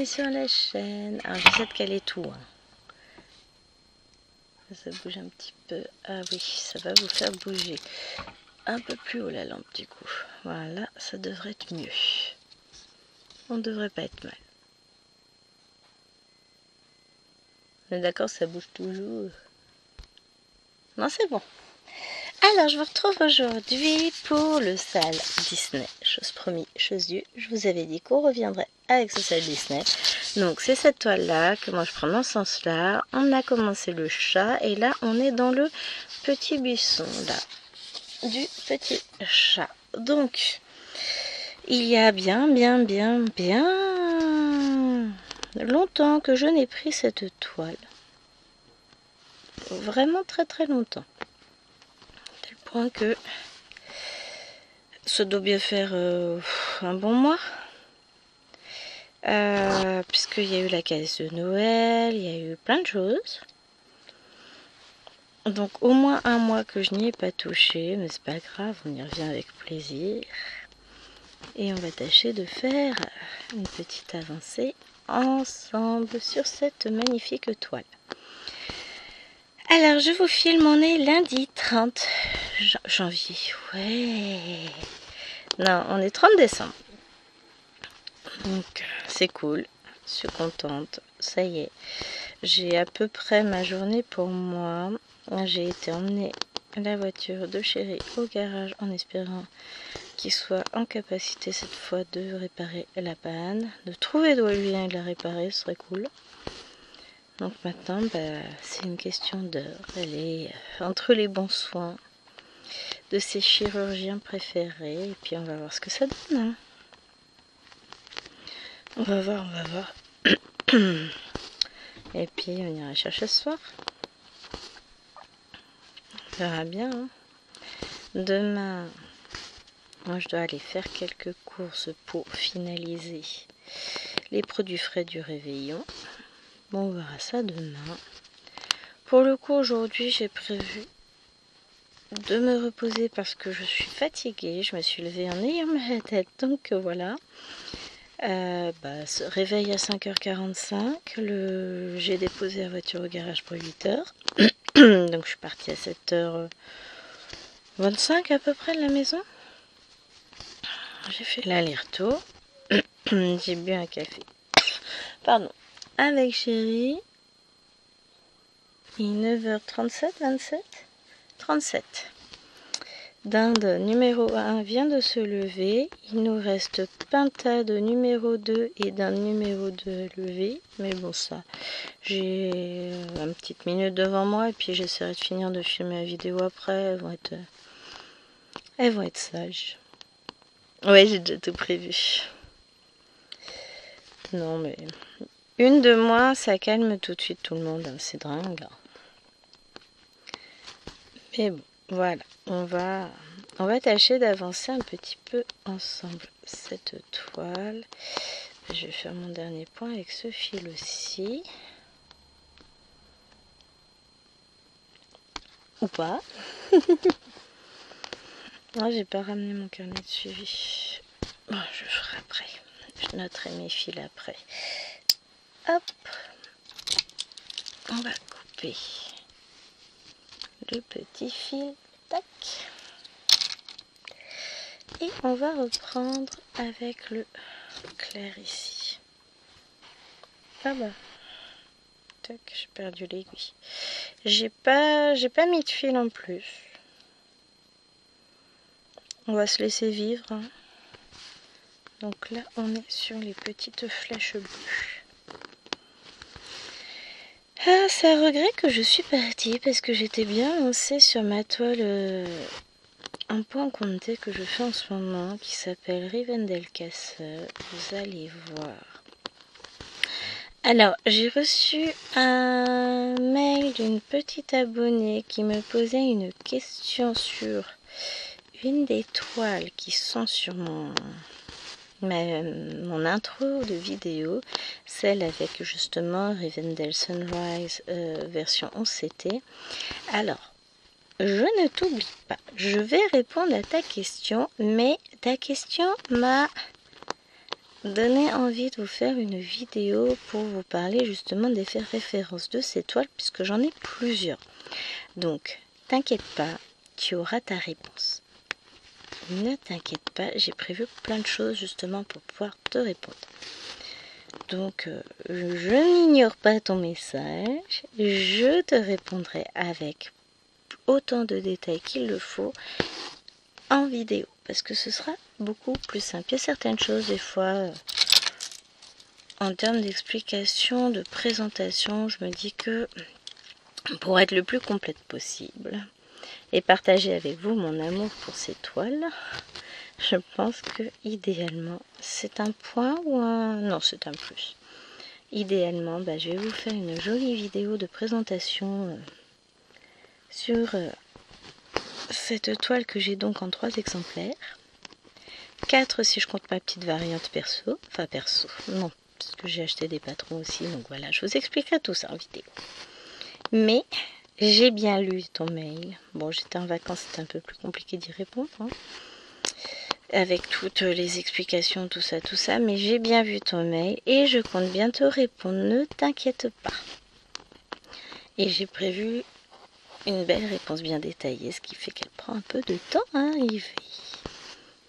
sur la chaîne. Alors j'essaie de caler tout. Hein. Ça bouge un petit peu. Ah oui, ça va vous faire bouger. Un peu plus haut la lampe du coup. Voilà, ça devrait être mieux. On devrait pas être mal. On est d'accord, ça bouge toujours. Non, c'est bon. Alors, je vous retrouve aujourd'hui pour le salle Disney. Chose promis, chose due. Je vous avais dit qu'on reviendrait avec ce salle Disney. Donc, c'est cette toile-là que moi je prends dans ce sens-là. On a commencé le chat et là, on est dans le petit buisson, là, du petit chat. Donc, il y a bien longtemps que je n'ai pris cette toile. Vraiment très longtemps. Point que ça doit bien faire un bon mois, puisqu'il y a eu la caisse de Noël, il y a eu plein de choses. Donc au moins un mois que je n'y ai pas touché, mais c'est pas grave, on y revient avec plaisir. Et on va tâcher de faire une petite avancée ensemble sur cette magnifique toile. Alors je vous filme, on est lundi 30 janvier, ouais. Non, on est 30 décembre. Donc c'est cool, je suis contente, ça y est. J'ai à peu près ma journée pour moi. J'ai été emmener la voiture de chéri au garage en espérant qu'il soit en capacité cette fois de réparer la panne. De trouver d'où elle vient et de la réparer, ce serait cool. Donc maintenant, c'est une question d'heure. Elle est entre les bons soins de ses chirurgiens préférés. Et puis on va voir ce que ça donne. Hein. On va voir. Et puis on ira chercher ce soir. On verra bien. Hein. Demain, moi je dois aller faire quelques courses pour finaliser les produits frais du réveillon. Bon, on verra ça demain. Pour le coup, aujourd'hui, j'ai prévu de me reposer parce que je suis fatiguée. Je me suis levée en ayant mal à la tête, donc voilà. Ce réveil à 5h45. J'ai déposé la voiture au garage pour 8h. Donc je suis partie à 7h25 à peu près de la maison. J'ai fait l'aller-retour. J'ai bu un café. Pardon. Avec chéri. Il est 9h37, 27 37. Dinde numéro 1 vient de se lever. Il nous reste pintade numéro 2 et dinde numéro 2 levée. Mais bon, ça, j'ai une petite minute devant moi et puis j'essaierai de finir de filmer la vidéo après. Elles vont être sages. Ouais, j'ai déjà tout prévu. Non, mais une de moins, ça calme tout de suite tout le monde. Hein. C'est dingue. Là. Mais bon, voilà. On va tâcher d'avancer un petit peu ensemble cette toile. Je vais faire mon dernier point avec ce fil aussi. Ou pas. Non, j'ai pas ramené mon carnet de suivi. Bon, je ferai après. Je noterai mes fils après. Hop. On va couper le petit fil. Tac. Et on va reprendre avec le clair ici. Ah bah. Tac, j'ai perdu l'aiguille. J'ai pas mis de fil en plus. On va se laisser vivre. Hein. Donc là, on est sur les petites flèches bleues. Ah, c'est un regret que je suis partie parce que j'étais bien lancée sur ma toile un point compté que je fais en ce moment qui s'appelle Rivendell Castle. Vous allez voir. Alors, j'ai reçu un mail d'une petite abonnée qui me posait une question sur une des toiles qui sont sur mon intro de vidéo, celle avec justement Rivendell Sunrise version 11CT. Alors, je ne t'oublie pas, je vais répondre à ta question, mais ta question m'a donné envie de vous faire une vidéo pour vous parler justement des faits références de ces toiles, puisque j'en ai plusieurs. Donc, t'inquiète pas, tu auras ta réponse. Ne t'inquiète pas, j'ai prévu plein de choses justement pour pouvoir te répondre. Donc, je n'ignore pas ton message, je te répondrai avec autant de détails qu'il le faut en vidéo, parce que ce sera beaucoup plus simple. Il y a certaines choses, des fois, en termes d'explication, de présentation, je me dis que pour être le plus complète possible et partager avec vous mon amour pour ces toiles, je pense que idéalement c'est un point ou un... non, c'est un plus. Idéalement, je vais vous faire une jolie vidéo de présentation sur cette toile que j'ai donc en 3 exemplaires. 4 si je compte ma petite variante perso. Enfin perso, non, parce que j'ai acheté des patrons aussi, donc voilà, je vous expliquerai tout ça en vidéo. Mais j'ai bien lu ton mail. Bon, j'étais en vacances, c'était un peu plus compliqué d'y répondre, hein, avec toutes les explications, tout ça, mais j'ai bien vu ton mail et je compte bien te répondre, ne t'inquiète pas. Et j'ai prévu une belle réponse bien détaillée, ce qui fait qu'elle prend un peu de temps à arriver.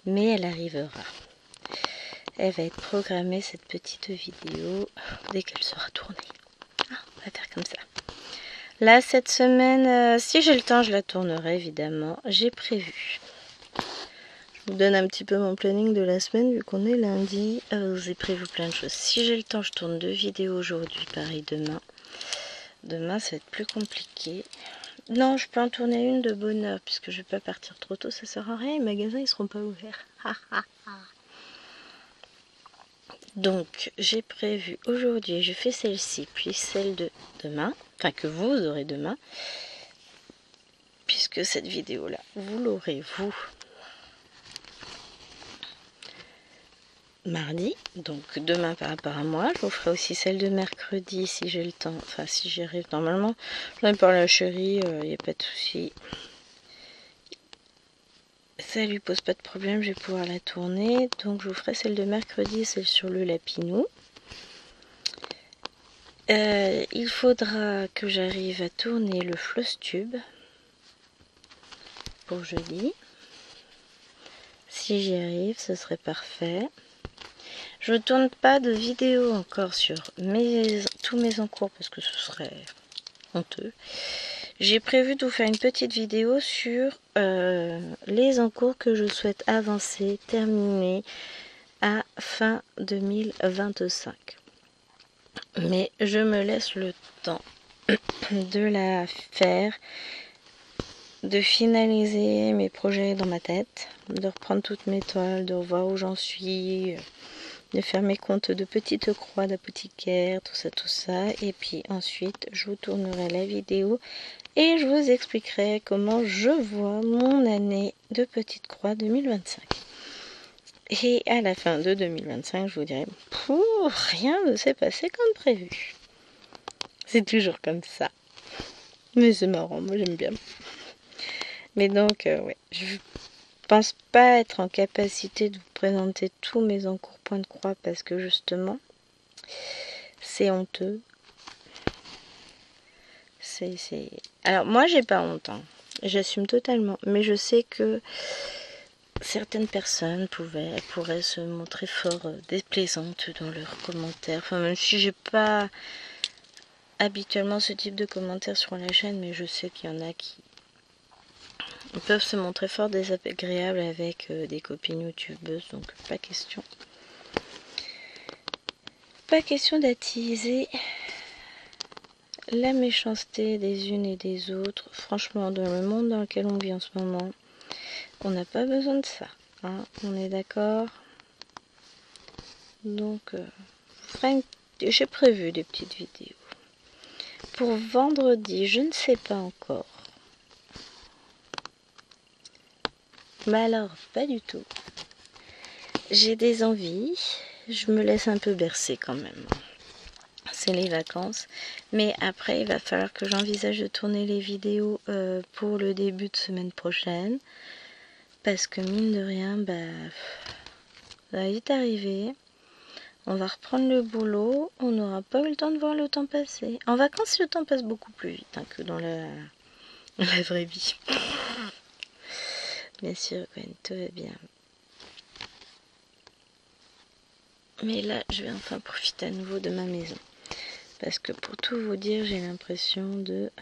Mais elle arrivera. Elle va être programmée, cette petite vidéo, dès qu'elle sera tournée. Ah, on va faire comme ça. Là, cette semaine, si j'ai le temps, je la tournerai, évidemment. J'ai prévu. Je vous donne un petit peu mon planning de la semaine, vu qu'on est lundi. J'ai prévu plein de choses. Si j'ai le temps, je tourne 2 vidéos aujourd'hui, pareil demain. Demain, ça va être plus compliqué. Non, je peux en tourner une de bonne heure, puisque je vais pas partir trop tôt, ça sert à rien. Les magasins, ils seront pas ouverts. Donc, j'ai prévu aujourd'hui, je fais celle-ci, puis celle de demain, enfin que vous aurez demain, puisque cette vidéo-là, vous l'aurez, vous, mardi. Donc, demain par rapport à moi, je vous ferai aussi celle de mercredi, si j'ai le temps, enfin, si j'y arrive normalement. J'en ai parlé à la chérie, il n'y a pas de souci. Ça lui pose pas de problème, je vais pouvoir la tourner. Donc, je vous ferai celle de mercredi, celle sur le lapinou. Il faudra que j'arrive à tourner le floss tube pour jeudi. Si j'y arrive, ce serait parfait. Je ne tourne pas de vidéo encore sur tous mes encours parce que ce serait honteux. J'ai prévu de vous faire une petite vidéo sur les encours que je souhaite avancer, terminer à fin 2025. Mais je me laisse le temps de la faire, de finaliser mes projets dans ma tête, de reprendre toutes mes toiles, de revoir où j'en suis, de faire mes comptes de petites croix d'apothicaire, tout ça, et puis ensuite je vous tournerai la vidéo et je vous expliquerai comment je vois mon année de petite croix 2025. Et à la fin de 2025, je vous dirai, rien ne s'est passé comme prévu. C'est toujours comme ça. Mais c'est marrant, moi j'aime bien. Mais donc, ouais, je pense pas être en capacité de vous présenter tous mes encours points de croix parce que justement, c'est honteux. Alors moi, j'ai pas honte, hein. J'assume totalement. Mais je sais que certaines personnes pourraient se montrer fort déplaisantes dans leurs commentaires. Enfin, même si j'ai pas habituellement ce type de commentaires sur la chaîne, mais je sais qu'il y en a qui peuvent se montrer fort désagréables avec des copines youtubeuses, donc pas question. Pas question d'attiser la méchanceté des unes et des autres. Franchement, dans le monde dans lequel on vit en ce moment, on n'a pas besoin de ça. Hein, on est d'accord? Donc, j'ai prévu des petites vidéos. Pour vendredi, je ne sais pas encore. Mais alors, pas du tout. J'ai des envies. Je me laisse un peu bercer quand même. C'est les vacances. Mais après, il va falloir que j'envisage de tourner les vidéos pour le début de semaine prochaine. Parce que mine de rien, ça va vite arriver. On va reprendre le boulot, on n'aura pas eu le temps de voir le temps passer. En vacances, le temps passe beaucoup plus vite hein, que dans la vraie vie. Bien sûr, Gwen, tout va bien. Mais là, je vais enfin profiter à nouveau de ma maison. Parce que pour tout vous dire, j'ai l'impression de...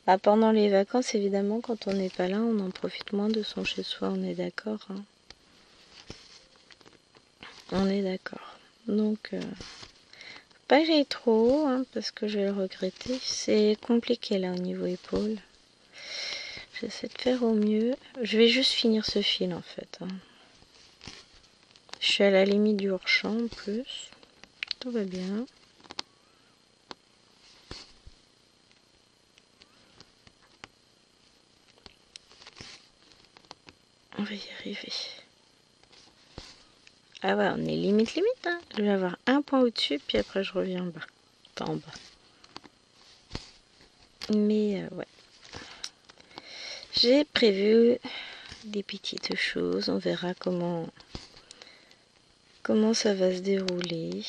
Bah, pendant les vacances, évidemment, quand on n'est pas là, on en profite moins de son chez-soi, on est d'accord. Hein. On est d'accord. Donc, pas que j'aille trop haut, hein, parce que je vais le regretter. C'est compliqué là au niveau épaule. J'essaie de faire au mieux. Je vais juste finir ce fil en fait. Hein. Je suis à la limite du hors-champ en plus. Tout va bien. On va y arriver. Ah ouais, on est limite. Hein. Je vais avoir un point au-dessus, puis après je reviens en bas. Pas en bas. Mais ouais. J'ai prévu des petites choses. On verra comment ça va se dérouler.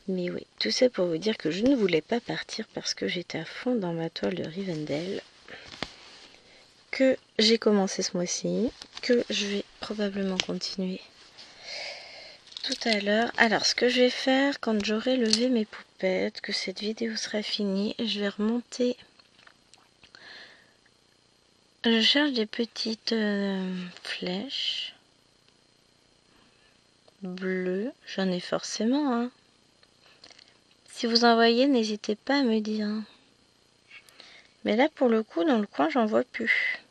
Mais oui, tout ça pour vous dire que je ne voulais pas partir parce que j'étais à fond dans ma toile de Rivendell. Que j'ai commencé ce mois-ci. Que je vais probablement continuer tout à l'heure. Alors, ce que je vais faire quand j'aurai levé mes poupettes, que cette vidéo sera finie, je vais remonter. Je cherche des petites flèches bleues. J'en ai forcément, hein. Si vous en voyez, n'hésitez pas à me dire. Mais là, pour le coup, dans le coin, j'en vois plus.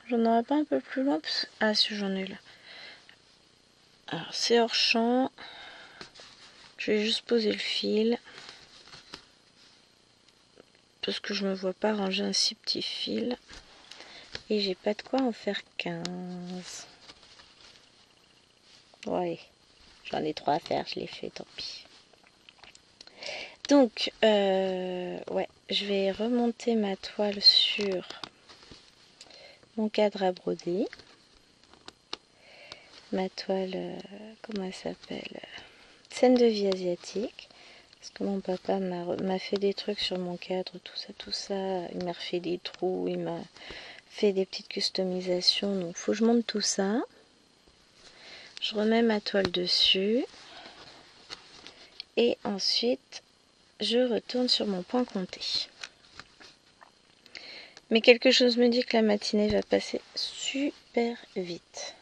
J'en aurais pas un peu plus loin parce... Ah, si j'en ai là. Alors, c'est hors champ. Je vais juste poser le fil. Parce que je me vois pas ranger un si petit fil. Et j'ai pas de quoi en faire 15. Ouais. J'en ai 3 à faire, je l'ai fait, tant pis. Donc, ouais, je vais remonter ma toile sur mon cadre à broder. Ma toile, comment elle s'appelle? Scène de vie asiatique. Parce que mon papa m'a fait des trucs sur mon cadre, tout ça. Il m'a refait des trous, il m'a fait des petites customisations. Donc, faut que je monte tout ça. Je remets ma toile dessus. Et ensuite, je retourne sur mon point compté. Mais quelque chose me dit que la matinée va passer super vite.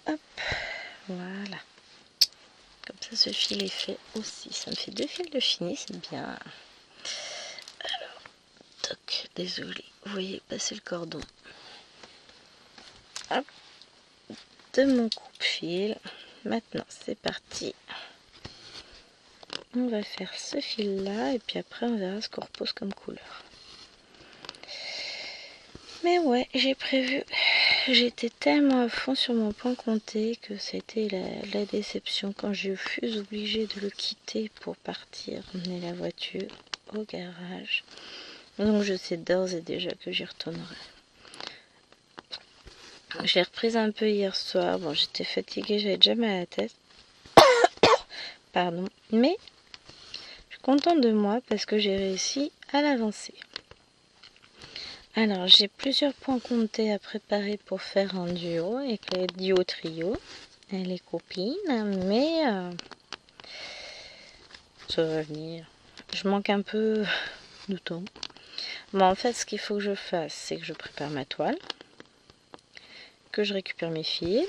Hop, voilà. Comme ça, ce fil est fait aussi. Ça me fait 2 fils de fini, c'est bien. Alors, toc, désolé. Vous voyez passer le cordon. Hop, de mon coupe-fil. Maintenant, c'est parti. On va faire ce fil-là et puis après, on verra ce qu'on repose comme couleur. Mais ouais, j'ai prévu... J'étais tellement à fond sur mon point compté que c'était la déception quand je fus obligée de le quitter pour partir emmener la voiture au garage. Donc je sais d'ores et déjà que j'y retournerai. Je l'ai reprise un peu hier soir. Bon, j'étais fatiguée, j'avais déjà mal à la tête. Pardon. Mais je suis contente de moi parce que j'ai réussi à l'avancer. Alors, j'ai plusieurs points comptés à préparer pour faire un duo avec les duo-trio et les copines, mais ça va venir. Je manque un peu de temps. Bon, en fait, ce qu'il faut que je fasse, c'est que je prépare ma toile, que je récupère mes fils.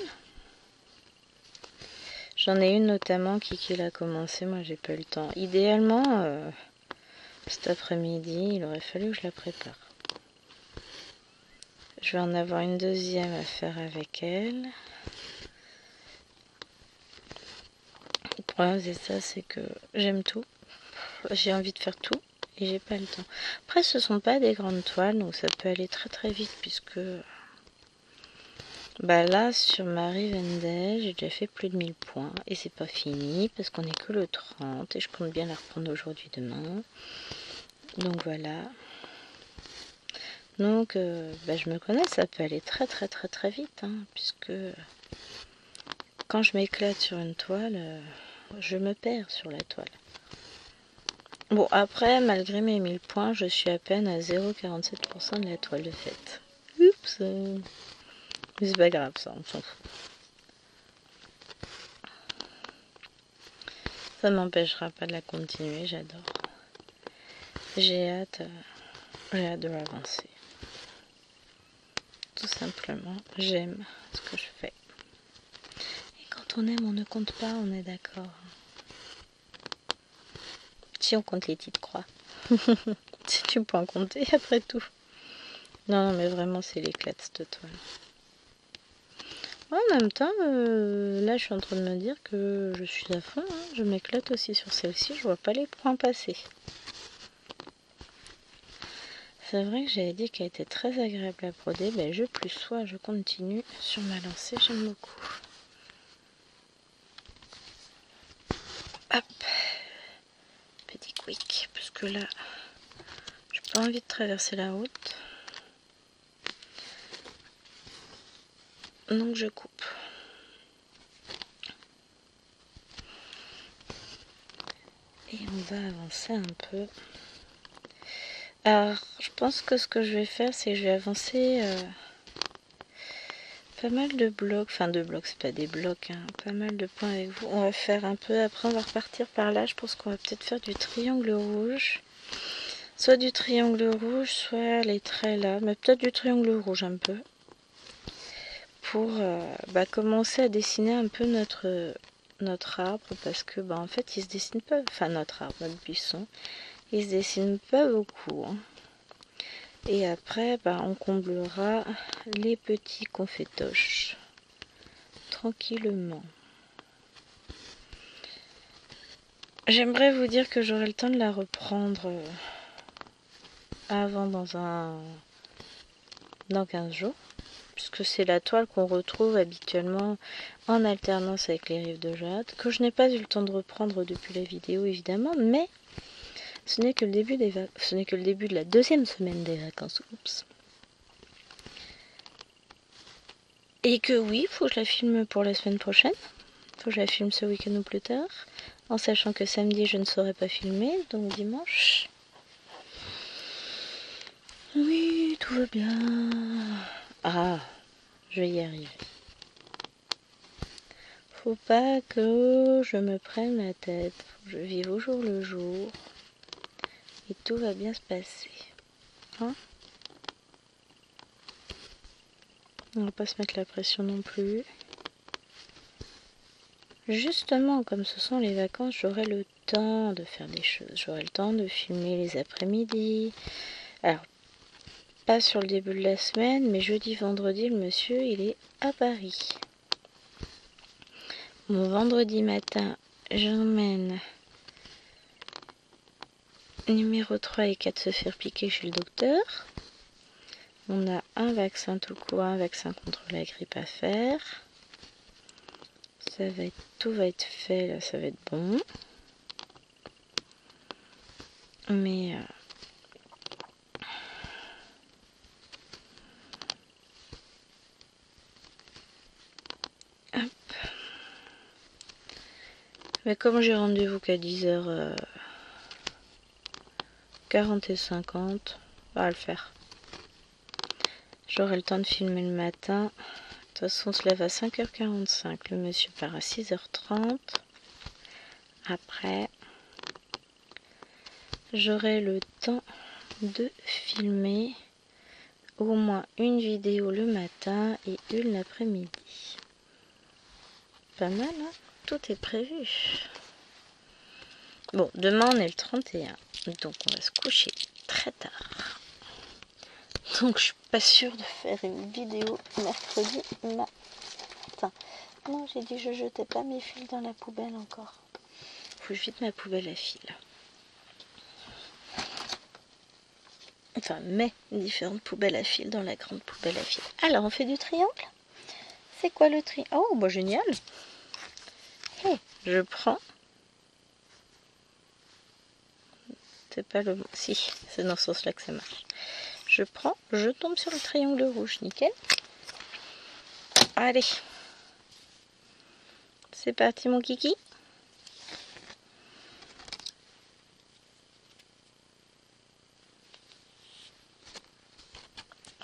J'en ai une notamment qui l'a commencé, moi j'ai pas eu le temps. Idéalement, cet après-midi, il aurait fallu que je la prépare. Je vais en avoir une deuxième à faire avec elle. Le problème c'est ça, c'est que j'aime tout. J'ai envie de faire tout et j'ai pas le temps. Après ce sont pas des grandes toiles, donc ça peut aller très très vite puisque... Bah là sur Marie Vendée, j'ai déjà fait plus de 1000 points et c'est pas fini parce qu'on est que le 30 et je compte bien la reprendre aujourd'hui demain. Donc voilà. Donc je me connais, ça peut aller très vite, hein, puisque quand je m'éclate sur une toile, je me perds sur la toile. Bon, après, malgré mes 1000 points, je suis à peine à 0,47% de la toile de fête. Oups, mais c'est pas grave, ça, on s'en fout. Ça m'empêchera pas de la continuer, j'adore. J'ai hâte de l'avancer. Tout simplement, j'aime ce que je fais. Et quand on aime, on ne compte pas, on est d'accord. Si on compte les petites croix. Si tu peux en compter, après tout. Non, mais vraiment, c'est l'éclat de cette toile. En même temps, là, je suis en train de me dire que je suis à fond. Hein. Je m'éclate aussi sur celle-ci. Je vois pas les points passer. C'est vrai que j'avais dit qu'elle était très agréable à broder. Ben, je plus sois, je continue sur ma lancée. J'aime beaucoup. Hop. Petit quick. Parce que là, j'ai pas envie de traverser la route. Donc, je coupe. Et on va avancer un peu. Alors, je pense que ce que je vais faire, c'est que je vais avancer pas mal de blocs. Enfin, de blocs, c'est pas des blocs, hein. Pas mal de points avec vous. On va faire un peu, après on va repartir par là. Je pense qu'on va peut-être faire du triangle rouge. Soit du triangle rouge, soit les traits là. Mais peut-être du triangle rouge un peu. Pour commencer à dessiner un peu notre arbre. Parce que, en fait, il se dessine pas... Enfin, notre arbre, notre buisson. Il se dessine pas beaucoup, hein. Et après, on comblera les petits confétoches tranquillement. J'aimerais vous dire que j'aurai le temps de la reprendre avant dans 15 jours. Puisque c'est la toile qu'on retrouve habituellement en alternance avec les rives de jade. Que je n'ai pas eu le temps de reprendre depuis la vidéo évidemment. Mais ce n'est que le début de la deuxième semaine des vacances. Oups. Et que oui, faut que je la filme pour la semaine prochaine. Faut que je la filme ce week-end ou plus tard. En sachant que samedi, je ne saurais pas filmer. Donc dimanche. Oui, tout va bien. Ah, je vais y arriver. Faut pas que je me prenne la tête. Faut que je vive au jour le jour. Et tout va bien se passer. Hein? On va pas se mettre la pression non plus. Justement, comme ce sont les vacances, j'aurai le temps de faire des choses. J'aurai le temps de filmer les après-midi. Alors, pas sur le début de la semaine, mais jeudi, vendredi, le monsieur, il est à Paris. Mon vendredi matin, j'emmène numéro 3 et 4 se faire piquer chez le docteur. On a un vaccin tout court, un vaccin contre la grippe à faire. Tout va être fait, là, ça va être bon. Mais hop. Mais comme j'ai rendez-vous qu'à 10h40 et 50, on va le faire. J'aurai le temps de filmer le matin. De toute façon, on se lève à 5h45. Le monsieur part à 6h30. Après, j'aurai le temps de filmer au moins une vidéo le matin et une l'après-midi. Pas mal, hein? Tout est prévu. Bon, demain on est le 31, donc on va se coucher très tard. Donc je suis pas sûre de faire une vidéo mercredi matin. Non, j'ai dit je jetais pas mes fils dans la poubelle encore. Faut que je vide ma poubelle à fil. Enfin, mes différentes poubelles à fil dans la grande poubelle à fil. Alors, on fait du triangle. C'est quoi le triangle? Oh, bah génial. Hey, je prends. C'est pas le... Si, c'est dans ce sens-là que ça marche. je prends, je tombe sur le triangle rouge, nickel. Allez, c'est parti mon kiki.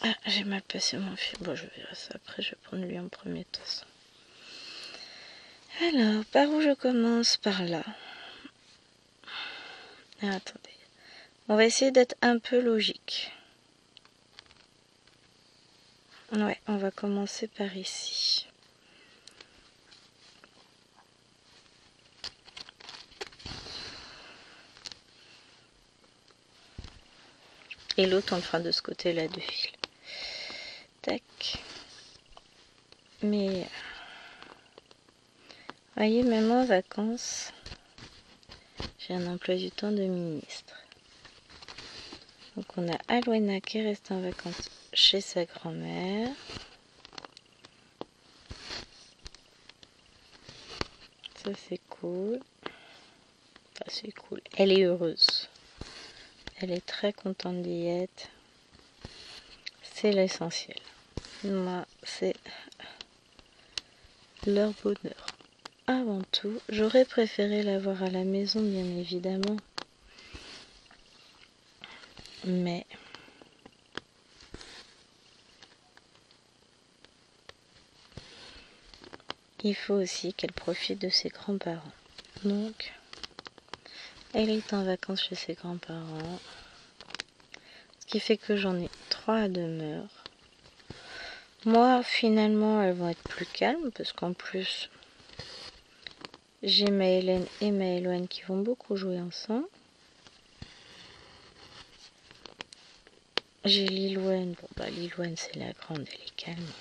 Ah, j'ai mal passé mon fil. Bon, je verrai ça après, je vais prendre lui en premier de toute façon. Alors, par où je commence? Par là. Ah, attendez. On va essayer d'être un peu logique. Ouais, on va commencer par ici. Et l'autre, on le fera de ce côté-là de fil. Tac. Mais, voyez, même en vacances, j'ai un emploi du temps de ministre. Donc on a Alwena qui reste en vacances chez sa grand-mère. Ça c'est cool. Enfin c'est cool. Elle est heureuse. Elle est très contente d'y être. C'est l'essentiel. Moi, c'est leur bonheur. Avant tout, j'aurais préféré l'avoir à la maison, bien évidemment. Mais il faut aussi qu'elle profite de ses grands-parents. Donc, elle est en vacances chez ses grands-parents. Ce qui fait que j'en ai 3 à demeure. Moi, finalement, elles vont être plus calmes parce qu'en plus, j'ai Maëlène et Maëloine qui vont beaucoup jouer ensemble. J'ai Lilouane. Bon, bah, Lilouane, c'est la grande, elle est calme.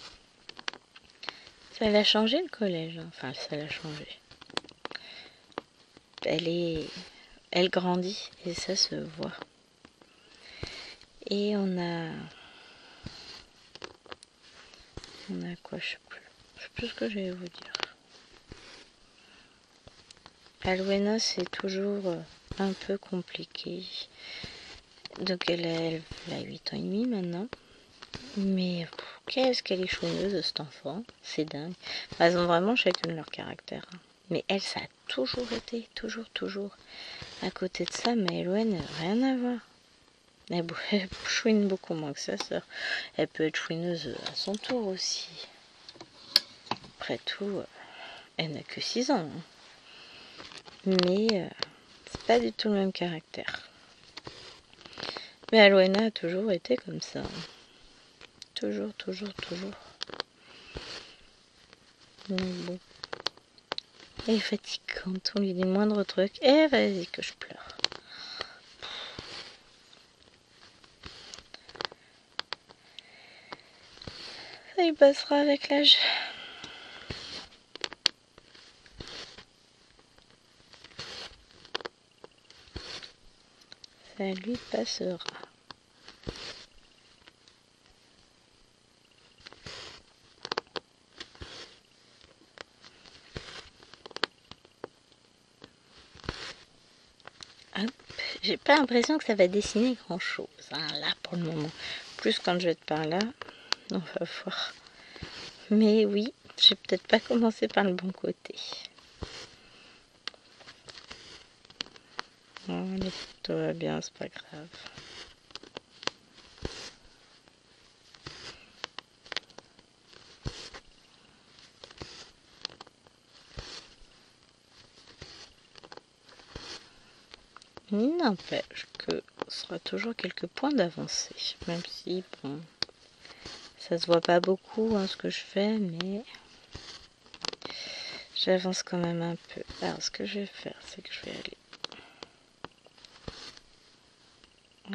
Ça l'a changé le collège. Hein. Enfin, ça l'a changé. Elle grandit et ça se voit. Et on a quoi, je sais plus ce que je vais vous dire. Alwena, c'est toujours un peu compliqué. Donc elle a 8 ans et demi maintenant. Mais qu'est-ce qu'elle est chouineuse cette enfant. C'est dingue. Elles ont vraiment chacune leur caractère. Hein. Mais elle, ça a toujours été, toujours. À côté de ça, Maëloine, rien à voir. Elle chouine beaucoup moins que sa sœur. Elle peut être chouineuse à son tour aussi. Après tout, elle n'a que 6 ans. Hein. Mais c'est pas du tout le même caractère. Mais Alwena a toujours été comme ça. Toujours. Donc bon. Elle est fatigante, on lui dit le moindre truc. Et vas-y que je pleure. Ça y passera avec l'âge. Ça lui passera. Hop. J'ai pas l'impression que ça va dessiner grand chose, hein, là pour le moment. Plus quand je vais être par là, on va voir. Mais oui, j'ai peut-être pas commencé par le bon côté. Allez, tout va bien, c'est pas grave. Il n'empêche que ce sera toujours quelques points d'avancée, même si bon, ça se voit pas beaucoup hein, ce que je fais, mais j'avance quand même un peu. Alors ce que je vais faire, c'est que je vais aller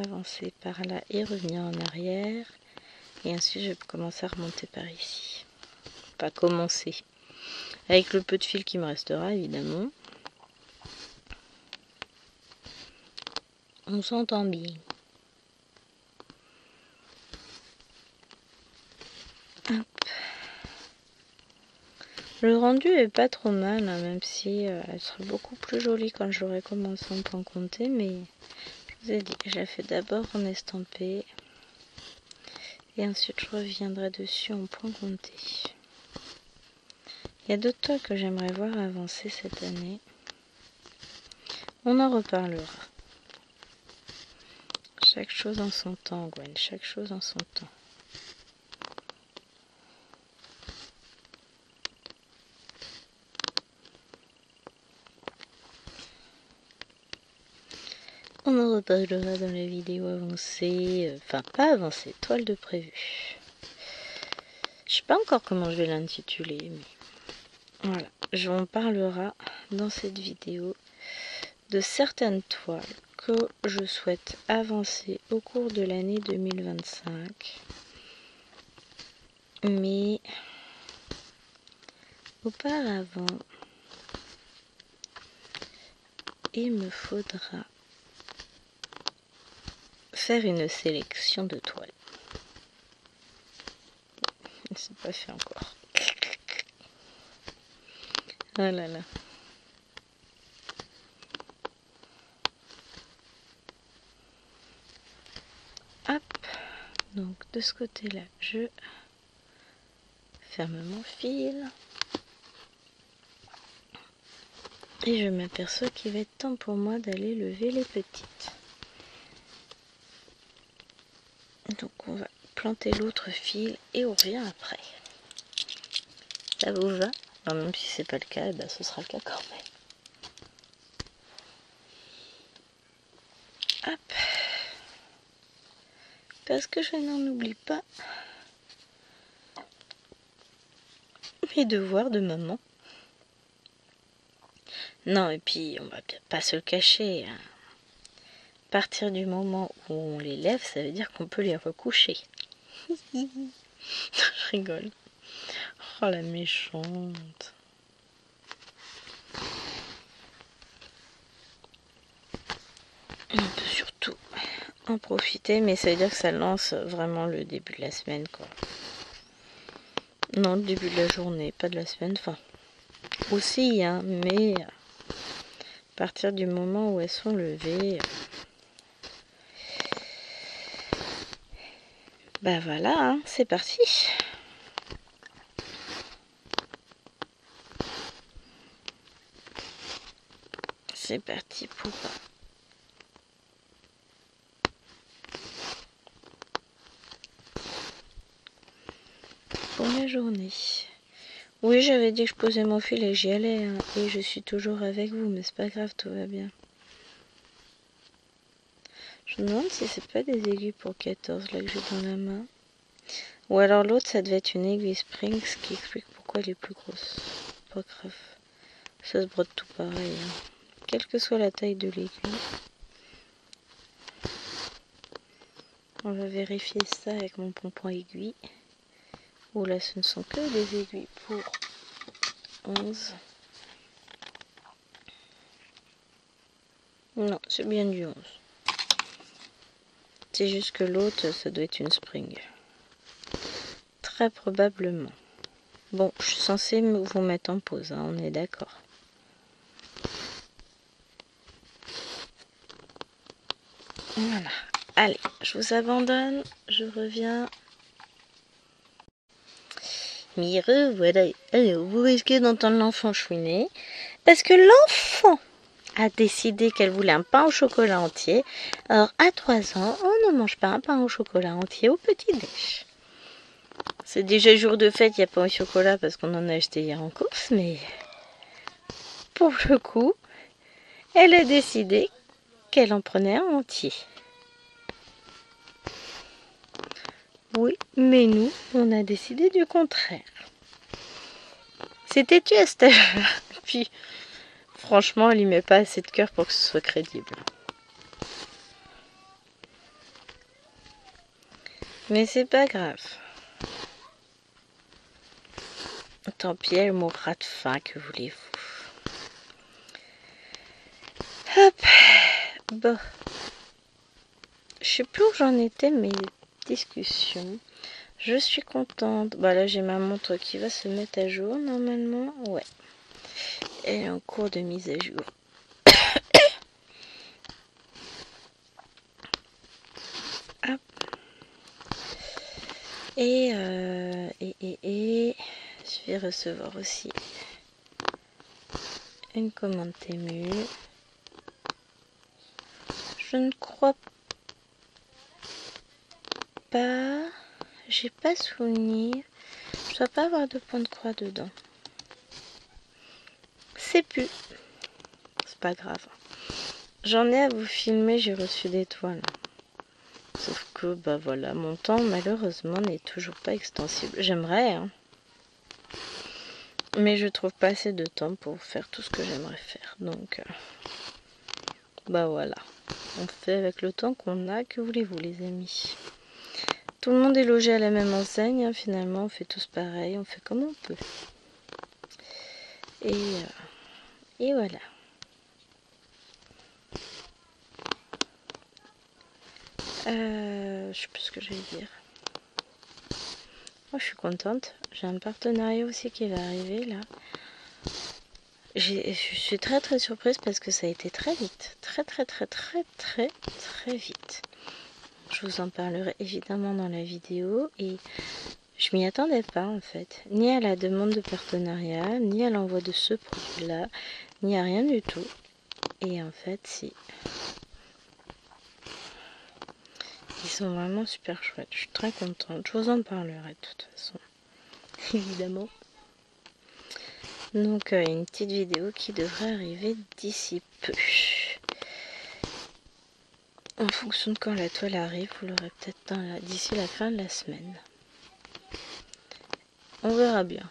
avancer par là et revenir en arrière, et ensuite je vais commencer à remonter par ici. Pas commencer, avec le peu de fil qui me restera évidemment. On s'entend bien. Hop. Le rendu est pas trop mal, hein, même si elle serait beaucoup plus jolie quand j'aurais commencé en point compté, mais je vous ai dit, je la fais d'abord en estampé. Et ensuite je reviendrai dessus en point compté. Il y a d'autres toiles que j'aimerais voir avancer cette année. On en reparlera. Chaque chose en son temps, Gwen. Chaque chose en son temps. On en reparlera dans la vidéo avancée. Enfin, pas avancée, toile de prévu. Je sais pas encore comment je vais l'intituler, mais voilà. On parlera dans cette vidéo de certaines toiles que je souhaite avancer au cours de l'année 2025. Mais auparavant, il me faudra faire une sélection de toiles. C'est pas fait encore. Oh là là. Hop. Donc de ce côté-là, je ferme mon fil. Et je m'aperçois qu'il va être temps pour moi d'aller lever les petites. Donc on va planter l'autre fil et on revient après. Ça vous va? Alors, même si c'est pas le cas, eh ben, ce sera le cas quand même. Hop. Parce que je n'en oublie pas mes devoirs de maman. Non, et puis on va pas se le cacher. Hein. À partir du moment où on les lève, ça veut dire qu'on peut les recoucher. Je rigole. Oh la méchante. On peut surtout en profiter, mais ça veut dire que ça lance vraiment le début de la semaine, quoi. Non, le début de la journée, pas de la semaine, enfin. Aussi, hein, mais à partir du moment où elles sont levées, bah voilà, hein, c'est parti. C'est parti pour la journée. Oui, j'avais dit que je posais mon fil et j'y allais, hein, et je suis toujours avec vous, mais c'est pas grave, tout va bien. Je me demande si c'est pas des aiguilles pour 14 là que j'ai dans la main. Ou alors l'autre, ça devait être une aiguille spring, ce qui explique pourquoi elle est plus grosse. Pas grave. Ça se brode tout pareil. Hein. Quelle que soit la taille de l'aiguille. On va vérifier ça avec mon pompon aiguille. Oh là, ce ne sont que des aiguilles pour 11. Non, c'est bien du 11. C'est juste que l'autre, ça doit être une spring. Très probablement. Bon, je suis censée vous mettre en pause, hein, on est d'accord. Voilà. Allez, je vous abandonne. Je reviens. Mais voilà. Alors, vous risquez d'entendre l'enfant chouiner. Parce que l'enfant a décidé qu'elle voulait un pain au chocolat entier. Alors, à 3 ans, on ne mange pas un pain au chocolat entier au petit-déj. C'est déjà jour de fête, il n'y a pas au chocolat parce qu'on en a acheté hier en course. Mais pour le coup, elle a décidé qu'elle en prenait un entier. Oui, mais nous, on a décidé du contraire. C'était tu à cet âge-là. Puis, franchement, elle y met pas assez de cœur pour que ce soit crédible. Mais c'est pas grave. Tant pis, elle mourra de faim, que voulez-vous. Hop. Bon. Je sais plus où j'en étais, mes discussions. Je suis contente. Bah là, j'ai ma montre qui va se mettre à jour, normalement. Ouais. Elle est en cours de mise à jour. Hop. Et je vais recevoir aussi une commande Temu. Je ne crois pas, j'ai pas souvenir, je dois pas avoir de point de croix dedans. C'est plus, c'est pas grave. J'en ai à vous filmer, j'ai reçu des toiles. Sauf que, bah voilà, mon temps malheureusement n'est toujours pas extensible. J'aimerais, hein. Mais je trouve pas assez de temps pour faire tout ce que j'aimerais faire. Donc, bah voilà. On fait avec le temps qu'on a, que voulez-vous les amis. Tout le monde est logé à la même enseigne, hein. Finalement on fait tous pareil, on fait comme on peut. Et voilà. Je sais plus ce que je vais dire. Moi je suis contente, j'ai un partenariat aussi qui va arriver là. Je suis très surprise parce que ça a été très vite, très vite. Je vous en parlerai évidemment dans la vidéo et je m'y attendais pas en fait, ni à la demande de partenariat, ni à l'envoi de ce produit-là, ni à rien du tout. Et en fait, si. Ils sont vraiment super chouettes, je suis très contente, je vous en parlerai de toute façon, évidemment. Donc une petite vidéo qui devrait arriver d'ici peu. En fonction de quand la toile arrive, vous l'aurez peut-être d'ici la fin de la semaine. On verra bien.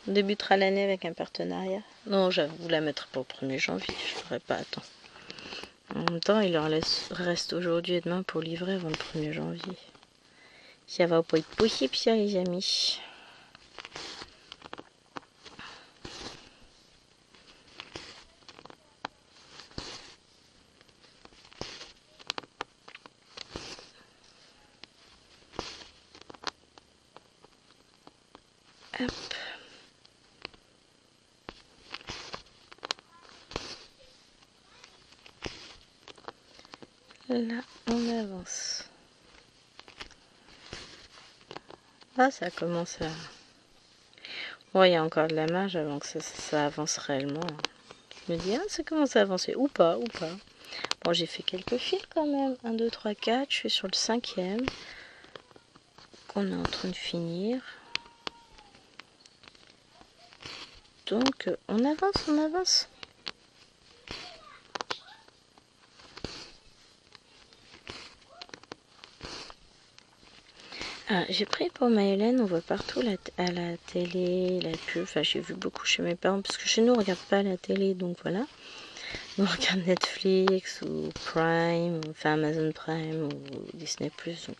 On débutera l'année avec un partenariat. Non, j'avoue la mettre pour le 1er janvier, je ne ferai pas attendre. En même temps, il leur reste aujourd'hui et demain pour livrer avant le 1er janvier. Ça va pas être possible ça les amis. Hop. Là, on avance. Ah, ça commence à... Ouais, il y a encore de la marge avant que ça avance réellement. Je me dis, ah, ça commence à avancer. Ou pas. Bon, j'ai fait quelques fils quand même. 1, 2, 3, 4. Je suis sur le 5e. Qu'on est en train de finir. Donc, on avance. Ah, j'ai pris pour Maëlène, on voit partout à la télé, la pub, enfin j'ai vu beaucoup chez mes parents, parce que chez nous on regarde pas la télé, donc voilà. On regarde Netflix ou Prime, enfin Amazon Prime ou Disney+, donc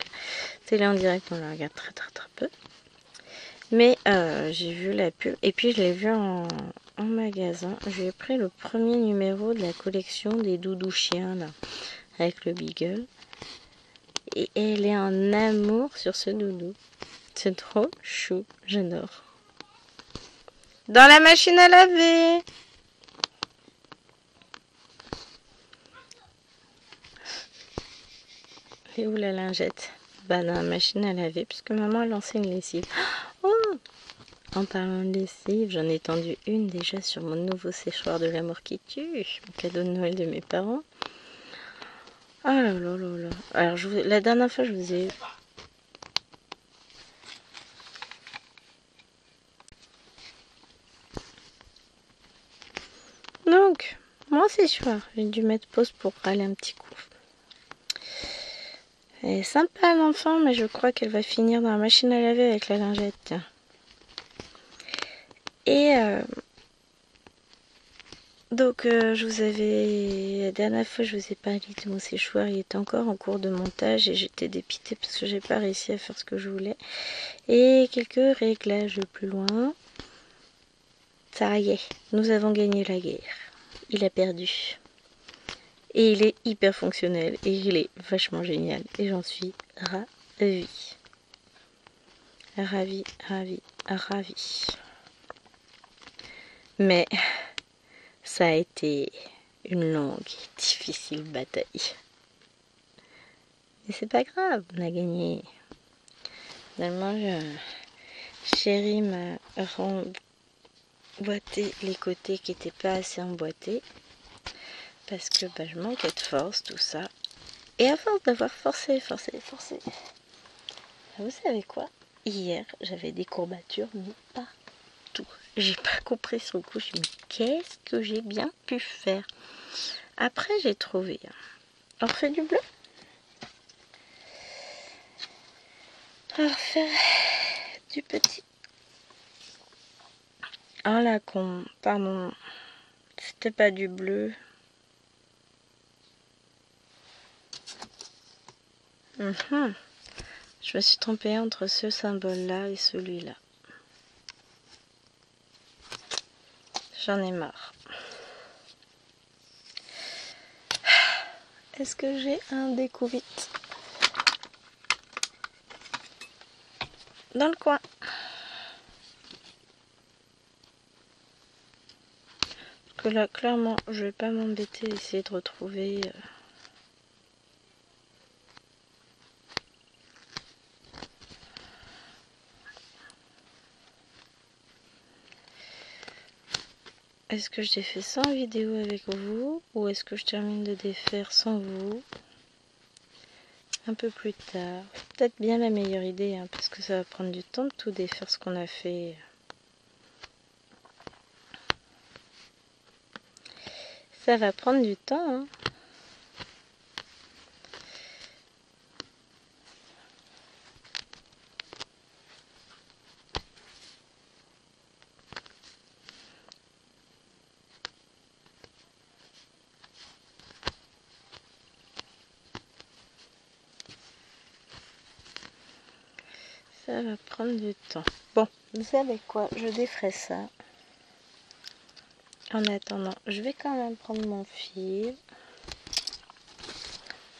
télé en direct on la regarde très peu. Mais j'ai vu la pub, et puis je l'ai vu en magasin. J'ai pris le premier numéro de la collection des doudous chiens là, avec le Beagle. Et elle est en amour sur ce doudou. C'est trop chou, j'adore. Dans la machine à laver. Et où la lingette? Bah dans la machine à laver, puisque maman a lancé une lessive. Oh! En parlant de lessive, j'en ai tendu une déjà sur mon nouveau séchoir de l'amour qui tue, mon cadeau de Noël de mes parents. Oh là là là là. Alors la dernière fois je vous ai... Donc, moi c'est soir, j'ai dû mettre pause pour râler un petit coup. Elle est sympa l'enfant, mais je crois qu'elle va finir dans la machine à laver avec la lingette. Tiens. Et donc la dernière fois je vous ai parlé de mon séchoir, il était encore en cours de montage et j'étais dépitée parce que j'ai pas réussi à faire ce que je voulais. Et quelques réglages plus loin. Ça y est, nous avons gagné la guerre. Il a perdu. Et il est hyper fonctionnel et il est vachement génial. Et j'en suis ravie. Ravie. Mais ça a été une longue et difficile bataille. Mais c'est pas grave, on a gagné. Finalement, Chérie m'a remboîté les côtés qui n'étaient pas assez emboîtés. Parce que je manquais de force, tout ça. Et à force d'avoir forcé, vous savez quoi? Hier, j'avais des courbatures, mais partout. J'ai pas compris sur le coup. Je me suis dit, qu'est-ce que j'ai bien pu faire? Après, j'ai trouvé. On refait du bleu? On va refaire du petit. Oh la con, pardon. C'était pas du bleu. Je me suis trompée entre ce symbole-là et celui-là. J'en ai marre. Est-ce que j'ai un découvite dans le coin? Parce que là, clairement, je vais pas m'embêter à essayer de retrouver... Est-ce que je défais ça en vidéo avec vous ou est-ce que je termine de défaire sans vous un peu plus tard? Peut-être bien la meilleure idée, hein, parce que ça va prendre du temps de tout défaire ce qu'on a fait. Ça va prendre du temps, hein. Ça va prendre du temps. Bon, vous savez quoi? Je déferai ça. En attendant, je vais quand même prendre mon fil.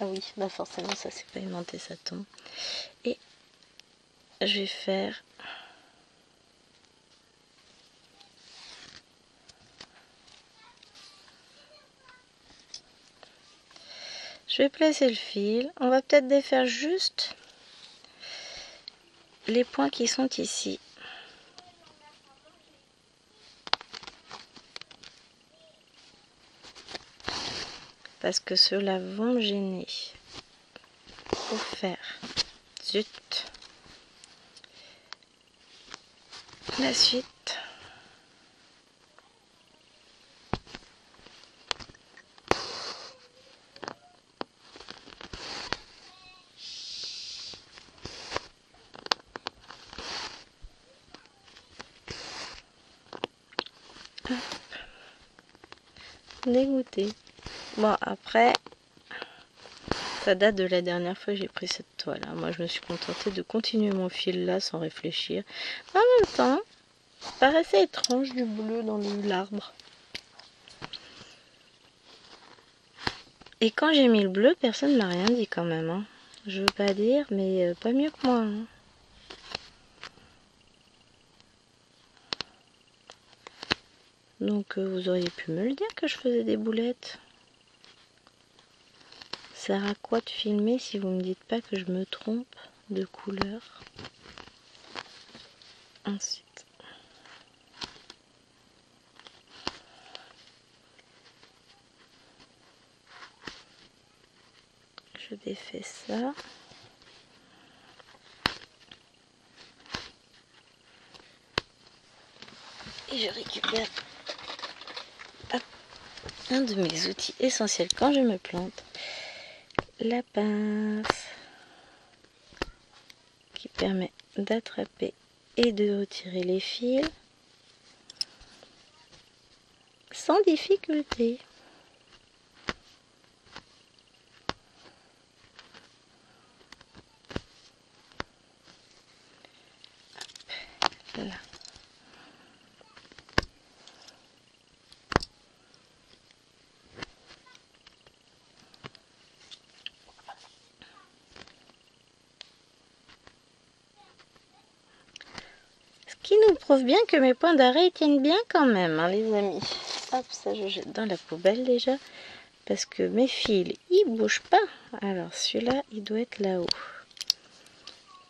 Ah oui, forcément, ça c'est pas aimanté, ça tombe. Et je vais faire... Je vais placer le fil. On va peut-être défaire juste les points qui sont ici. Parce que ceux-là vont me gêner. Pour faire... Zut. La suite. Dégoûté. Bon, après, ça date de la dernière fois que j'ai pris cette toile. Moi, je me suis contentée de continuer mon fil là sans réfléchir. En même temps, ça paraissait étrange du bleu dans l'arbre. Et quand j'ai mis le bleu, personne ne m'a rien dit quand même. Hein. Je veux pas dire, mais pas mieux que moi. Hein. Donc vous auriez pu me le dire que je faisais des boulettes. Ça sert à quoi de filmer si vous me dites pas que je me trompe de couleur? Ensuite, je défais ça. Et je récupère un de mes outils essentiels quand je me plante. La pince qui permet d'attraper et de retirer les fils sans difficulté. Voilà. Ce qui nous prouve bien que mes points d'arrêt tiennent bien quand même, hein, les amis. Hop, ça je jette dans la poubelle déjà. Parce que mes fils, ils bougent pas. Alors celui-là, il doit être là-haut.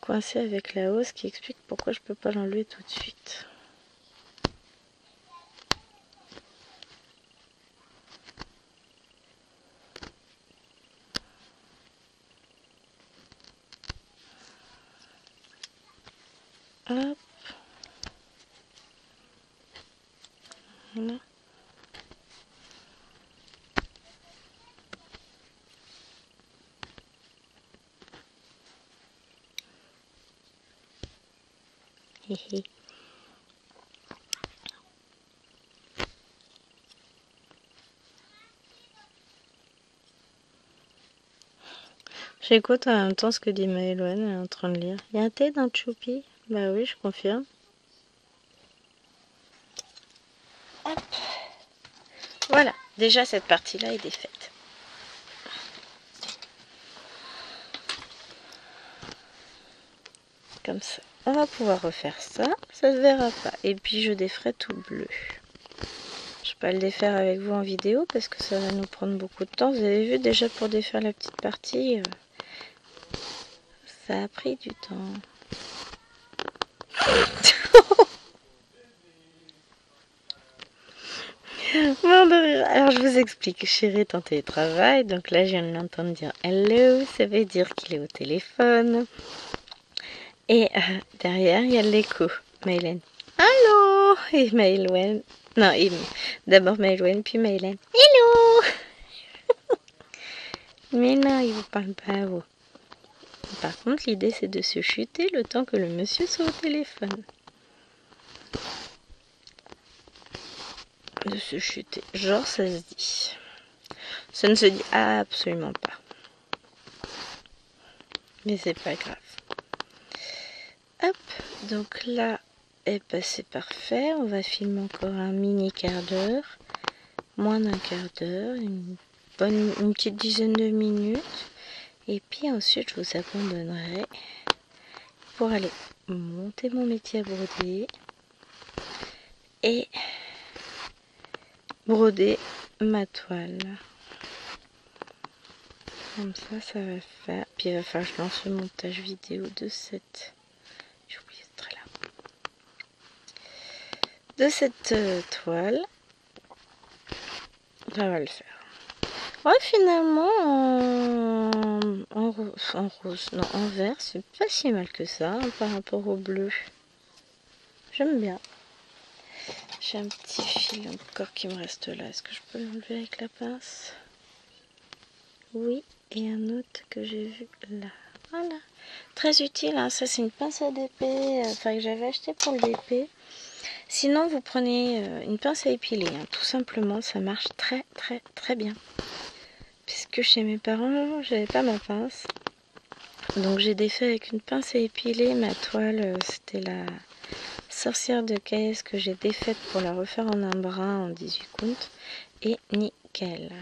coincé avec la hausse, qui explique pourquoi je peux pas l'enlever tout de suite. Hop. Voilà. Hihi. J'écoute en même temps ce que dit Maëloine, elle est en train de lire. Il y a un thé dans le choupi? Bah oui, je confirme. Hop. Voilà, déjà cette partie-là est défaite. Comme ça. On va pouvoir refaire ça, ça se verra pas. Et puis je déferai tout bleu. Je vais pas le défaire avec vous en vidéo parce que ça va nous prendre beaucoup de temps. Vous avez vu déjà pour défaire la petite partie, ça a pris du temps. Alors je vous explique, Chéri est en télétravail, donc là je viens de l'entendre dire hello, ça veut dire qu'il est au téléphone. Et derrière il y a l'écho, Maëlène. Allô. Et Maëlène, non, d'abord Maëlène puis Maëlène. Hello. Mais non, il vous parle pas à vous. Par contre l'idée c'est de se chuter le temps que le monsieur soit au téléphone. De se chuter, genre ça se dit. Ça ne se dit absolument pas. Mais c'est pas grave. Hop, donc là, eh ben, c'est parfait. On va filmer encore un mini quart d'heure. Moins d'un quart d'heure. Une petite dizaine de minutes. Et puis ensuite, je vous abandonnerai pour aller monter mon métier à broder. Et broder ma toile. Comme ça va faire. Puis il va falloir que je lance le montage vidéo de cette. J'ai oublié ce trait là. De cette toile. Ça va le faire. Ouais, finalement, en rose, non, en vert, c'est pas si mal que ça hein, par rapport au bleu. J'aime bien. J'ai un petit fil encore qui me reste là. Est-ce que je peux l'enlever avec la pince? Oui, et un autre que j'ai vu là. Voilà. Très utile, hein. Ça c'est une pince à DP, que j'avais acheté pour le DP. Sinon, vous prenez une pince à épiler, hein. Tout simplement, ça marche très très très bien. Puisque chez mes parents, j'avais pas ma pince. Donc j'ai défait avec une pince à épiler. Ma toile, c'était la sorcière de caisse que j'ai défaite pour la refaire en un brin en 18 comptes. Et nickel.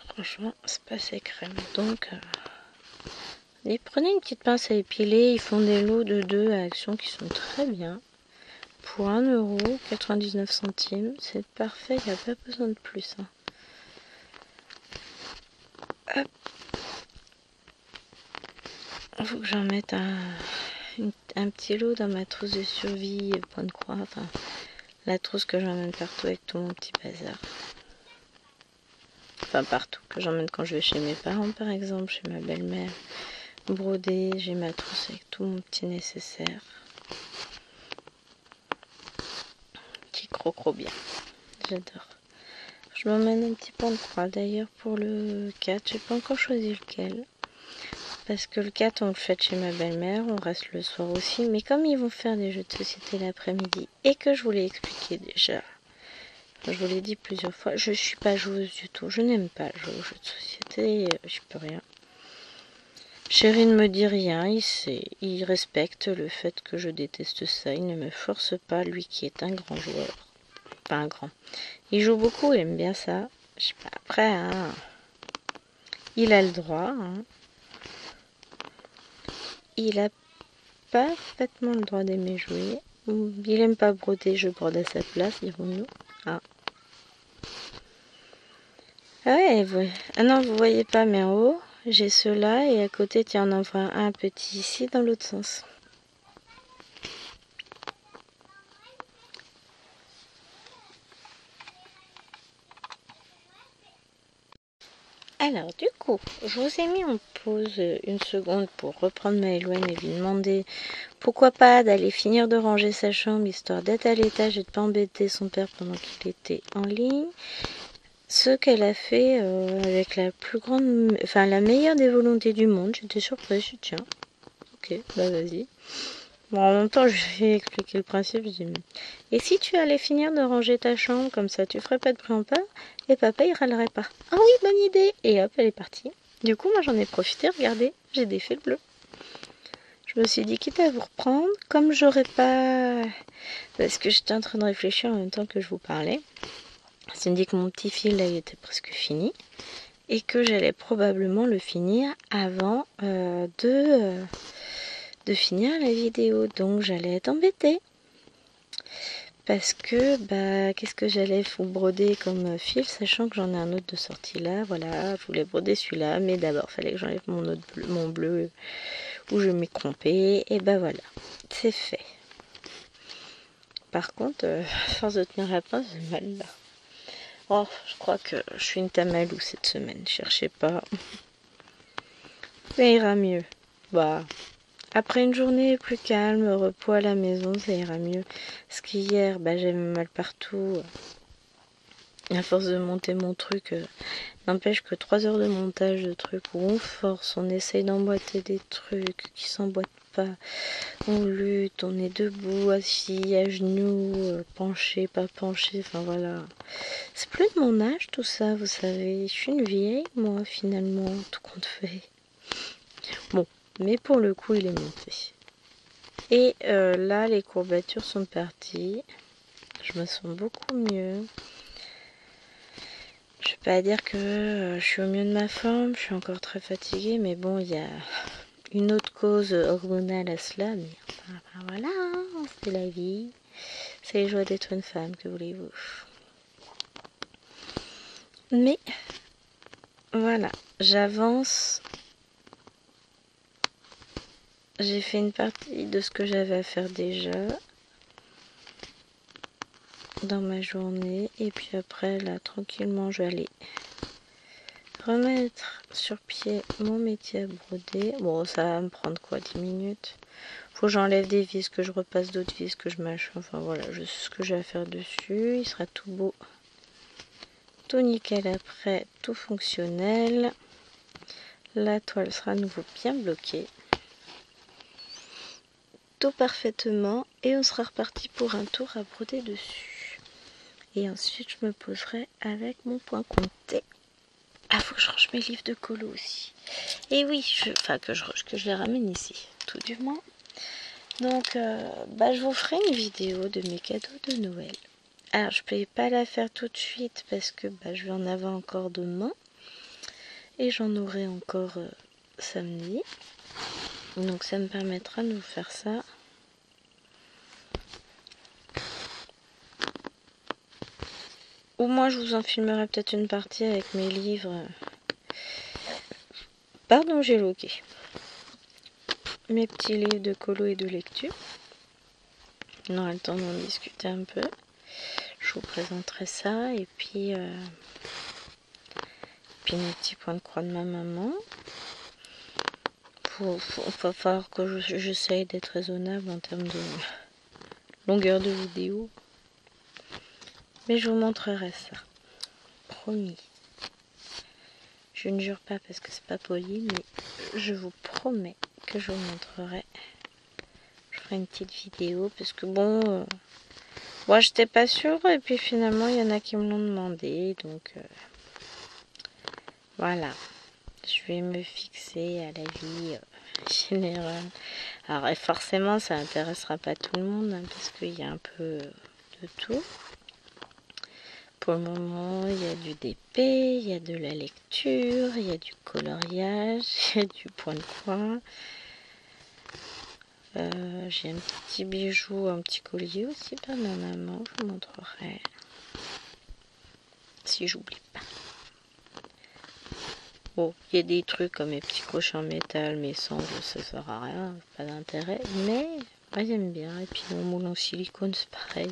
Franchement, c'est pas assez crème. Donc, et prenez une petite pince à épiler. Ils font des lots de 2 à Action qui sont très bien. Pour 1,99 €, c'est parfait. Il n'y a pas besoin de plus. Hein. Hop. Il faut que j'en mette un petit lot dans ma trousse de survie, point de croix, enfin la trousse que j'emmène partout avec tout mon petit bazar. Enfin partout, que j'emmène quand je vais chez mes parents par exemple, chez ma belle-mère, broder, j'ai ma trousse avec tout mon petit nécessaire. Qui croque bien, j'adore. Je m'emmène un petit point de croix d'ailleurs pour le 4, j'ai pas encore choisi lequel. Parce que le 4, on le fait chez ma belle-mère, on reste le soir aussi. Mais comme ils vont faire des jeux de société l'après-midi et que je vous l'ai expliqué déjà, je vous l'ai dit plusieurs fois, je suis pas joueuse du tout. Je n'aime pas jouer aux jeux de société, je peux rien. Chéri ne me dit rien, il respecte le fait que je déteste ça. Il ne me force pas, lui qui est un grand joueur. Pas un grand. Il joue beaucoup, il aime bien ça. Je sais pas, après, hein, il a le droit, hein. Il a parfaitement le droit d'aimer jouer. Il aime pas broder, je brode à sa place, dirons-nous. Ah. Ah ouais, ah non, vous voyez pas, mais en haut, j'ai ceux-là et à côté, tiens, on en voit un petit ici dans l'autre sens. Alors du coup, je vous ai mis en pause une seconde pour reprendre Maëloine et lui demander pourquoi pas d'aller finir de ranger sa chambre histoire d'être à l'étage et de pas embêter son père pendant qu'il était en ligne. Ce qu'elle a fait avec la plus grande, enfin la meilleure des volontés du monde. J'étais surprise, je dis tiens, ok, bah vas-y. Bon, en même temps, je vais expliquer le principe. Je dis, et si tu allais finir de ranger ta chambre, comme ça tu ferais pas de bruit en peur, et papa il râlerait pas. Ah oui, bonne idée. Et hop, elle est partie. Du coup, moi j'en ai profité, regardez, j'ai défait le bleu. Je me suis dit, quitte à vous reprendre, comme j'aurais pas... Parce que j'étais en train de réfléchir en même temps que je vous parlais. C'est dit que mon petit fil là il était presque fini et que j'allais probablement le finir avant de finir la vidéo, donc j'allais être embêtée parce que bah qu'est-ce que j'allais vous broder comme fil, sachant que j'en ai un autre de sortie là. Voilà, je voulais broder celui-là, mais d'abord fallait que j'enlève mon bleu où je m'ai trompée, et bah voilà, c'est fait. Par contre, à force de tenir la pince, j'ai mal là. Oh, je crois que je suis une tamalou cette semaine, cherchez pas. Ça ira mieux. Bah, après une journée plus calme, repos à la maison, ça ira mieux. Parce qu'hier, bah, j'avais mal partout. À force de monter mon truc, n'empêche que 3 heures de montage de trucs où on force, on essaye d'emboîter des trucs qui s'emboîtent pas. On lutte, on est debout, assis, à genoux, penché, pas penché, enfin voilà. C'est plus de mon âge tout ça, vous savez. Je suis une vieille, moi, finalement, tout compte fait. Bon, mais pour le coup, il est monté. Et là, les courbatures sont parties. Je me sens beaucoup mieux. Je vais pas dire que je suis au mieux de ma forme, je suis encore très fatiguée, mais bon, il y a une autre cause hormonale à cela. Mais enfin, voilà, hein, c'est la vie. C'est les joies d'être une femme, que voulez-vous. Mais voilà, j'avance. J'ai fait une partie de ce que j'avais à faire déjà dans ma journée. Et puis après, là, tranquillement, je vais aller remettre sur pied mon métier à broder. Bon, ça va me prendre quoi, 10 minutes. Faut que j'enlève des vis, que je repasse d'autres vis, que je mâche. Enfin voilà, je sais ce que j'ai à faire dessus. Il sera tout beau, tout nickel après, tout fonctionnel. La toile sera à nouveau bien bloquée. Tout parfaitement, et on sera reparti pour un tour à broder dessus. Et ensuite je me poserai avec mon point compté. Ah, faut que je range mes livres de colo aussi. Et oui, que je les ramène ici, tout du moins. Donc bah, je vous ferai une vidéo de mes cadeaux de Noël. Alors je ne peux pas la faire tout de suite parce que bah, je vais en avoir encore demain. Et j'en aurai encore samedi. Donc ça me permettra de vous faire ça. Ou moi je vous en filmerai peut-être une partie avec mes livres. Pardon, j'ai loqué. Mes petits livres de colo et de lecture. On aura le temps d'en discuter un peu. Je vous présenterai ça. Et puis mes petits points de croix de ma maman. Il va falloir que j'essaye d'être raisonnable en termes de longueur de vidéo. Mais je vous montrerai ça. Promis. Je ne jure pas parce que c'est pas poli, mais je vous promets que je vous montrerai. Je ferai une petite vidéo parce que bon, moi j'étais pas sûre et puis finalement il y en a qui me l'ont demandé, donc voilà. Je vais me fixer à la vie générale. Alors forcément ça intéressera pas tout le monde hein, parce qu'il y a un peu de tout. Pour le moment, il y a du DP, il y a de la lecture, il y a du coloriage, il y a du point de croix. J'ai un petit bijou, un petit collier aussi par ma maman, je vous montrerai. Si j'oublie pas. Bon, il y a des trucs comme mes petits crochets en métal, mais sans, ça sert à rien, pas d'intérêt. Mais moi j'aime bien. Et puis mon moule en silicone, c'est pareil.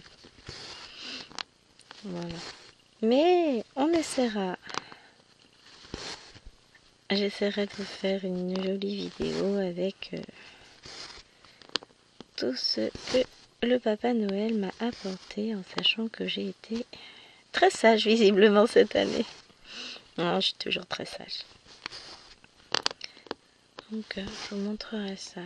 Voilà. Mais on essaiera. J'essaierai de vous faire une jolie vidéo avec tout ce que le Papa Noël m'a apporté, en sachant que j'ai été très sage visiblement cette année. Non, je suis toujours très sage. Donc je vous montrerai ça.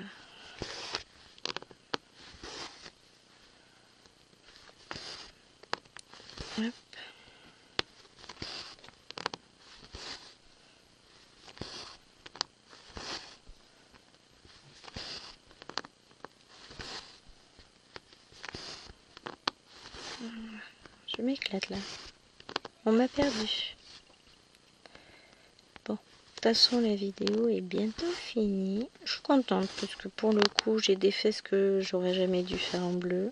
Hop. Je m'éclate là. On m'a perdu. Bon, de toute façon la vidéo est bientôt finie. Je suis contente parce que pour le coup j'ai défait ce que j'aurais jamais dû faire en bleu.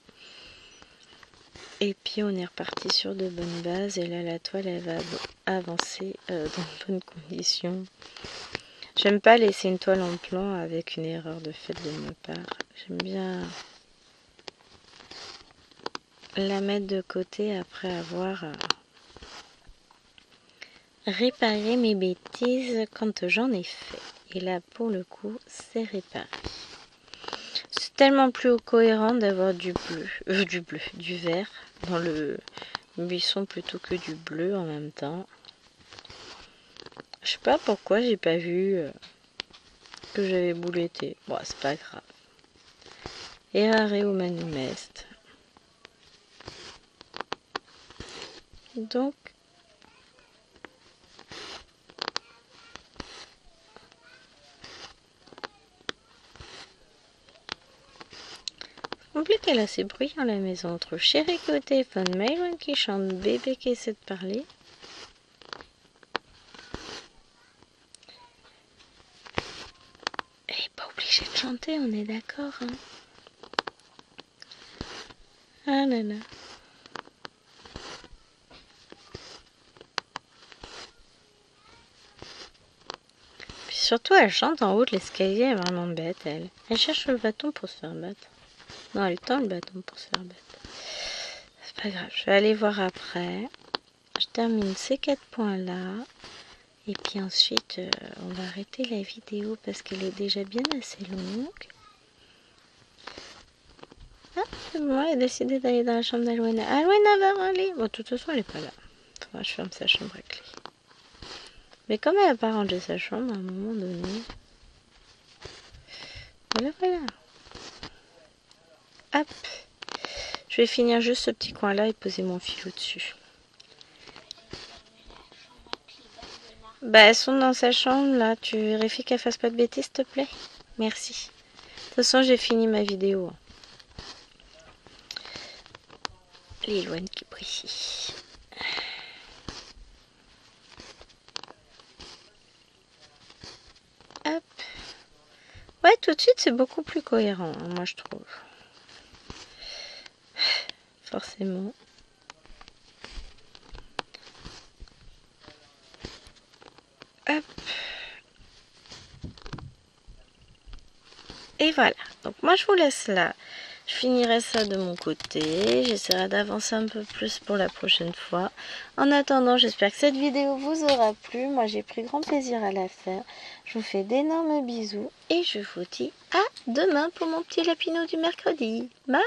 Et puis on est reparti sur de bonnes bases. Et là la toile elle va avancer dans de bonnes conditions. J'aime pas laisser une toile en plan avec une erreur de fait de ma part. J'aime bien la mettre de côté après avoir réparé mes bêtises quand j'en ai fait. Et là pour le coup c'est réparé. C'est tellement plus cohérent d'avoir du vert dans le buisson plutôt que du bleu en même temps. Je sais pas pourquoi j'ai pas vu que j'avais bouletté. Bon, c'est pas grave. Errare humanum est. Donc, compliqué là, c'est bruyant la maison. Entre chéri qui est au téléphone, Maïwan qui chante, bébé qui essaie de parler. Elle est pas obligée de chanter, on est d'accord, hein. Ah là là. Puis surtout, elle chante en haut de l'escalier, elle est vraiment bête, elle. Elle cherche le bâton pour se faire battre. Non, elle tend le bâton pour se faire battre. C'est pas grave, je vais aller voir après. Je termine ces 4 points là. Et puis ensuite, on va arrêter la vidéo parce qu'elle est déjà bien assez longue. Ah, c'est bon, elle a décidé d'aller dans la chambre d'Alwena. Alwena va aller. Bon, de toute façon, elle n'est pas là. Faudra que je ferme sa chambre à clé. Mais comme elle n'a pas rangé sa chambre à un moment donné. Voilà, voilà. Hop. Je vais finir juste ce petit coin là et poser mon fil au-dessus. Bah, elles sont dans sa chambre là. Tu vérifies qu'elle fasse pas de bêtises, s'il te plaît? Merci. De toute façon, j'ai fini ma vidéo. L'Éloigne qui brille. Hop. Ouais, tout de suite, c'est beaucoup plus cohérent, hein, moi je trouve. Forcément. Hop. Et voilà. Donc moi je vous laisse là. Je finirai ça de mon côté. J'essaierai d'avancer un peu plus pour la prochaine fois. En attendant, j'espère que cette vidéo vous aura plu. Moi j'ai pris grand plaisir à la faire. Je vous fais d'énormes bisous. Et je vous dis à demain pour mon petit lapinou du mercredi. Bye!